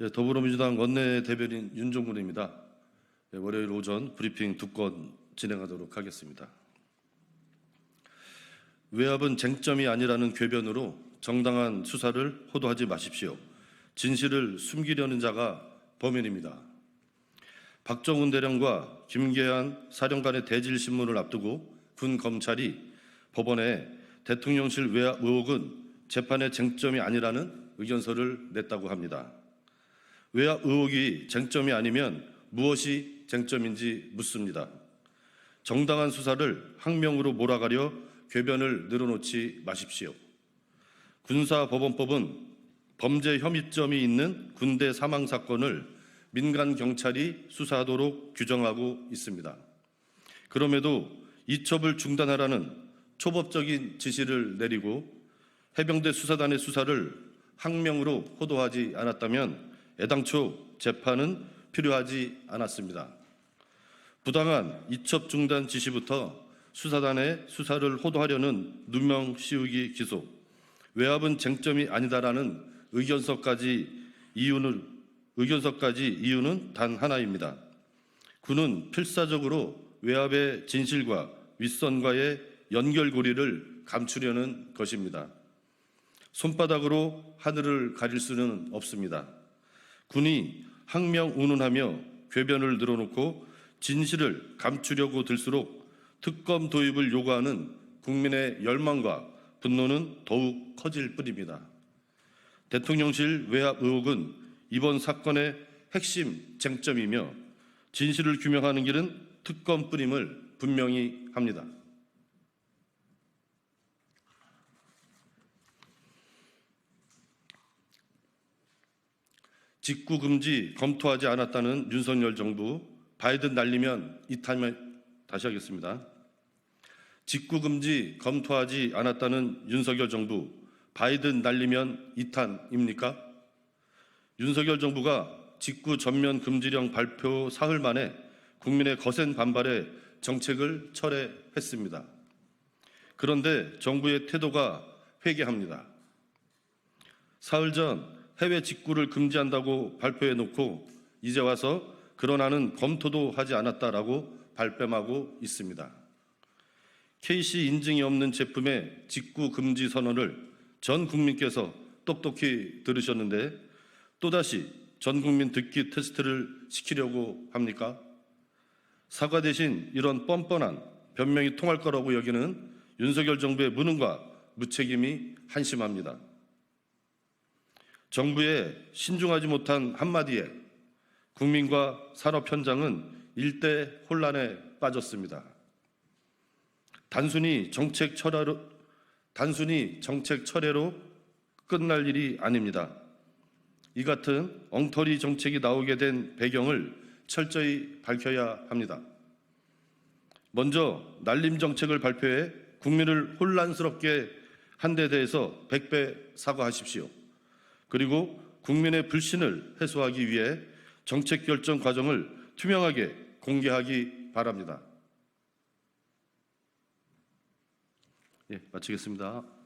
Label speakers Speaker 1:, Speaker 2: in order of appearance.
Speaker 1: 더불어민주당 원내대변인 윤종군입니다. 월요일 오전 브리핑 2건 진행하도록 하겠습니다. 외압은 쟁점이 아니라는 궤변으로 정당한 수사를 호도하지 마십시오. 진실을 숨기려는 자가 범인입니다. 박정훈 대령과 김계한 사령관의 대질 신문을 앞두고 군 검찰이 법원에 대통령실 외압 의혹은 재판의 쟁점이 아니라는 의견서를 냈다고 합니다. 외압 의혹이 쟁점이 아니면 무엇이 쟁점인지 묻습니다. 정당한 수사를 항명으로 몰아가려 궤변을 늘어놓지 마십시오. 군사법원법은 범죄 혐의점이 있는 군대 사망 사건을 민간 경찰이 수사하도록 규정하고 있습니다. 그럼에도 이첩을 중단하라는 초법적인 지시를 내리고 해병대 수사단의 수사를 항명으로 호도하지 않았다면 애당초 재판은 필요하지 않았습니다. 부당한 이첩 중단 지시부터 수사단의 수사를 호도하려는 누명 씌우기 기소, 외압은 쟁점이 아니다라는 의견서까지 이유는 단 하나입니다. 군은 필사적으로 외압의 진실과 윗선과의 연결고리를 감추려는 것입니다. 손바닥으로 하늘을 가릴 수는 없습니다. 군이 항명운운하며 궤변을 늘어놓고 진실을 감추려고 들수록 특검 도입을 요구하는 국민의 열망과 분노는 더욱 커질 뿐입니다. 대통령실 외압 의혹은 이번 사건의 핵심 쟁점이며 진실을 규명하는 길은 특검뿐임을 분명히 합니다. 직구 금지 검토하지 않았다는 윤석열 정부, 바이든 날리면 이탄, 다시 하겠습니다. 직구 금지 검토하지 않았다는 윤석열 정부, 바이든 날리면 이탄입니까? 윤석열 정부가 직구 전면 금지령 발표 사흘 만에 국민의 거센 반발에 정책을 철회했습니다. 그런데 정부의 태도가 회개합니다. 사흘 전 해외 직구를 금지한다고 발표해놓고 이제 와서 그러나는 검토도 하지 않았다라고 발뺌하고 있습니다. KC 인증이 없는 제품의 직구 금지 선언을 전 국민께서 똑똑히 들으셨는데 또다시 전 국민 듣기 테스트를 시키려고 합니까? 사과 대신 이런 뻔뻔한 변명이 통할 거라고 여기는 윤석열 정부의 무능과 무책임이 한심합니다. 정부의 신중하지 못한 한마디에 국민과 산업 현장은 일대 혼란에 빠졌습니다. 단순히 정책 철회로 끝날 일이 아닙니다. 이 같은 엉터리 정책이 나오게 된 배경을 철저히 밝혀야 합니다. 먼저 날림 정책을 발표해 국민을 혼란스럽게 한 데 대해서 100배 사과하십시오. 그리고 국민의 불신을 해소하기 위해 정책 결정 과정을 투명하게 공개하기 바랍니다. 마치겠습니다.